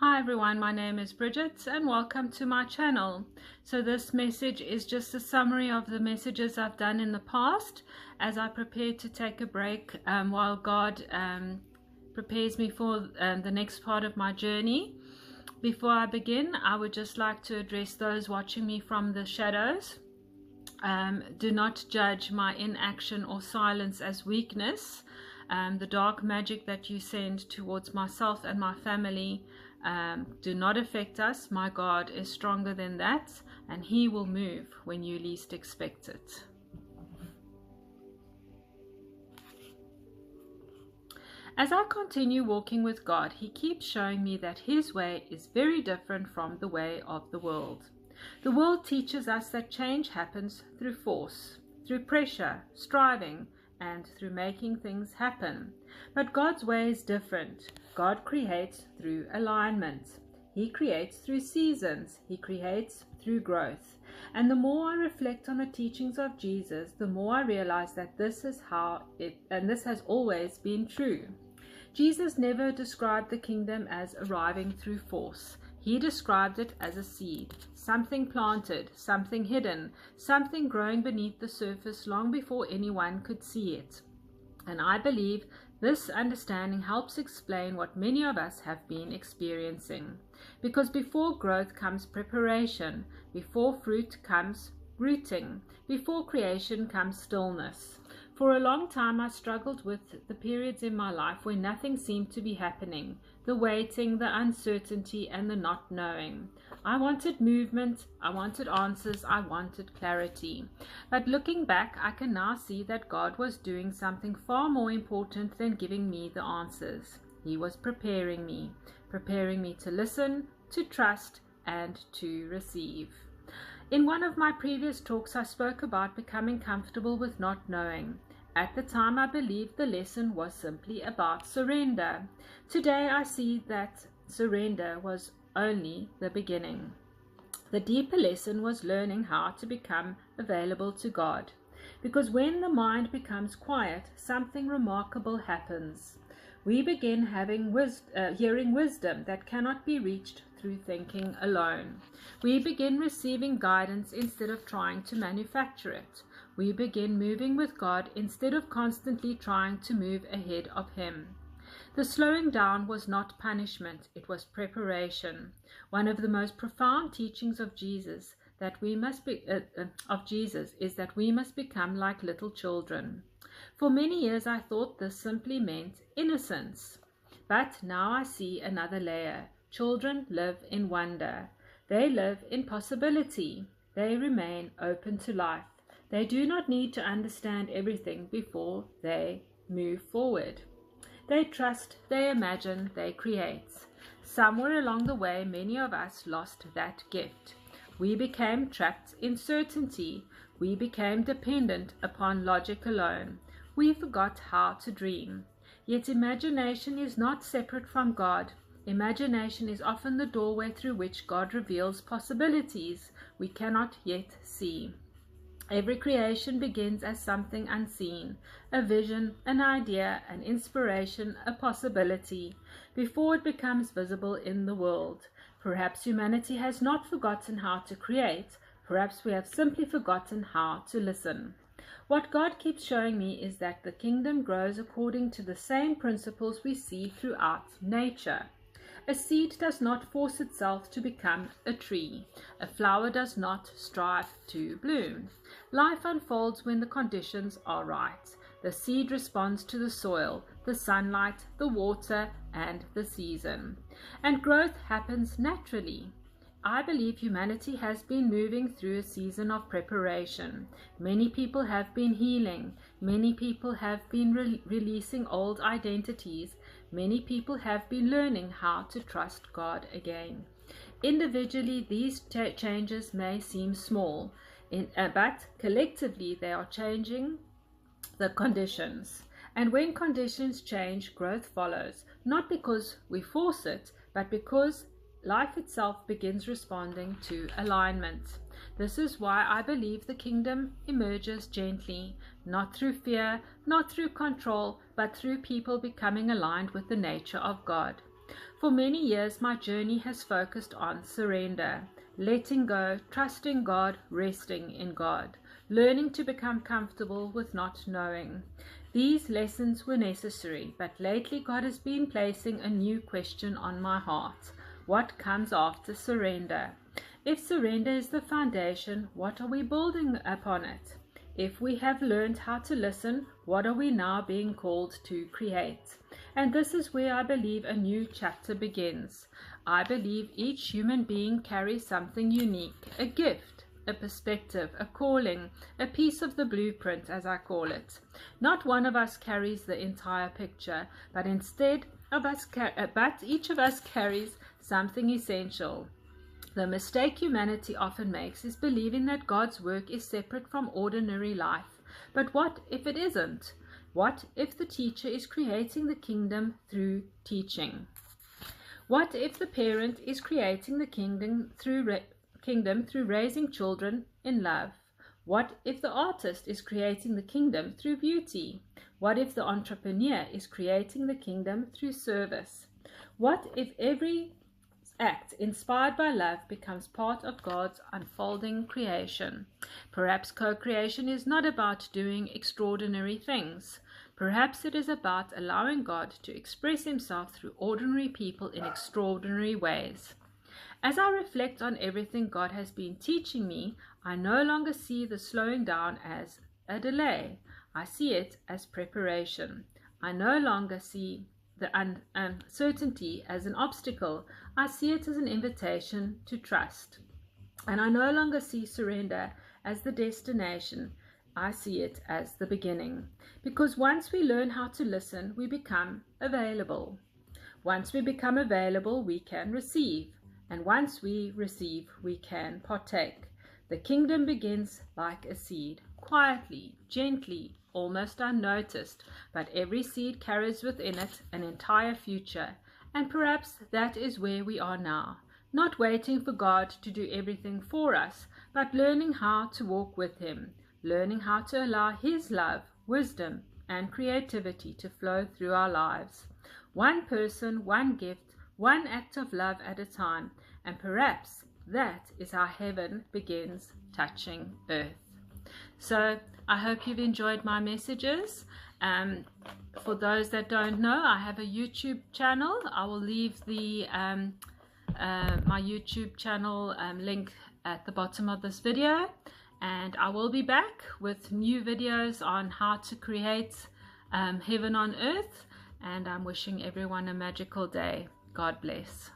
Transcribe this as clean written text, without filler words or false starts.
Hi everyone, my name is Bridget and welcome to my channel. So this message is just a summary of the messages I've done in the past as I prepare to take a break while God prepares me for the next part of my journey. Before I begin, I would just like to address those watching me from the shadows. Do not judge my inaction or silence as weakness. The dark magic that you send towards myself and my family do not affect us. My God is stronger than that, and He will move when you least expect it. As I continue walking with God, He keeps showing me that His way is very different from the way of the world. The world teaches us that change happens through force, through pressure, striving, and through making things happen. But God's way is different. God creates through alignment. He creates through seasons. He creates through growth. And the more I reflect on the teachings of Jesus, the more I realize that this has always been true. Jesus never described the kingdom as arriving through force. He described it as a seed, something planted, something hidden, something growing beneath the surface long before anyone could see it. And I believe this understanding helps explain what many of us have been experiencing. Because before growth comes preparation, before fruit comes rooting, before creation comes stillness. For a long time I struggled with the periods in my life where nothing seemed to be happening, the waiting, the uncertainty, and the not knowing. I wanted movement, I wanted answers, I wanted clarity. But looking back, I can now see that God was doing something far more important than giving me the answers. He was preparing me to listen, to trust, and to receive. In one of my previous talks, I spoke about becoming comfortable with not knowing. At the time, I believed the lesson was simply about surrender. Today, I see that surrender was only the beginning. The deeper lesson was learning how to become available to God. Because when the mind becomes quiet, something remarkable happens. We begin hearing wisdom that cannot be reached through thinking alone. We begin receiving guidance instead of trying to manufacture it. We begin moving with God instead of constantly trying to move ahead of Him. The slowing down was not punishment, it was preparation. One of the most profound teachings of Jesus is that we must become like little children. For many years I thought this simply meant innocence. But now I see another layer. Children live in wonder. They live in possibility. They remain open to life. They do not need to understand everything before they move forward. They trust, they imagine, they create. Somewhere along the way, many of us lost that gift. We became trapped in certainty. We became dependent upon logic alone. We forgot how to dream. Yet imagination is not separate from God. Imagination is often the doorway through which God reveals possibilities we cannot yet see. Every creation begins as something unseen, a vision, an idea, an inspiration, a possibility, before it becomes visible in the world. Perhaps humanity has not forgotten how to create. Perhaps we have simply forgotten how to listen. What God keeps showing me is that the kingdom grows according to the same principles we see throughout nature. A seed does not force itself to become a tree. A flower does not strive to bloom. Life unfolds when the conditions are right. The seed responds to the soil, the sunlight, the water, and the season. And growth happens naturally. I believe humanity has been moving through a season of preparation. Many people have been healing. Many people have been releasing old identities. Many people have been learning how to trust God again. Individually, these changes may seem small, but collectively they are changing the conditions. And when conditions change, growth follows, not because we force it, but because life itself begins responding to alignment. This is why I believe the kingdom emerges gently, not through fear, not through control, but through people becoming aligned with the nature of God. For many years, my journey has focused on surrender, letting go, trusting God, resting in God, learning to become comfortable with not knowing. These lessons were necessary, but lately God has been placing a new question on my heart. What comes after surrender? If surrender is the foundation, what are we building upon it? If we have learned how to listen, what are we now being called to create? And this is where I believe a new chapter begins. I believe each human being carries something unique, a gift, a perspective, a calling, a piece of the blueprint, as I call it. Not one of us carries the entire picture, but each of us carries something essential. The mistake humanity often makes is believing that God's work is separate from ordinary life. But what if it isn't? What if the teacher is creating the kingdom through teaching? What if the parent is creating the kingdom through raising children in love? What if the artist is creating the kingdom through beauty? What if the entrepreneur is creating the kingdom through service? What if every act inspired by love becomes part of God's unfolding creation? Perhaps co-creation is not about doing extraordinary things. Perhaps it is about allowing God to express himself through ordinary people in extraordinary ways. As I reflect on everything God has been teaching me, I no longer see the slowing down as a delay. I see it as preparation. I no longer see the uncertainty as an obstacle. I see it as an invitation to trust. And I no longer see surrender as the destination. I see it as the beginning. Because once we learn how to listen, we become available. Once we become available, we can receive. And once we receive, we can partake. The kingdom begins like a seed, quietly, gently, almost unnoticed, but every seed carries within it an entire future. And perhaps that is where we are now, not waiting for God to do everything for us, but learning how to walk with him, learning how to allow his love, wisdom, and creativity to flow through our lives. One person, one gift, one act of love at a time, and perhaps that is how heaven begins touching earth. So I hope you've enjoyed my messages. For those that don't know, I have a YouTube channel. I will leave the my YouTube channel link at the bottom of this video, and I will be back with new videos on how to create heaven on earth. And I'm wishing everyone a magical day. God bless.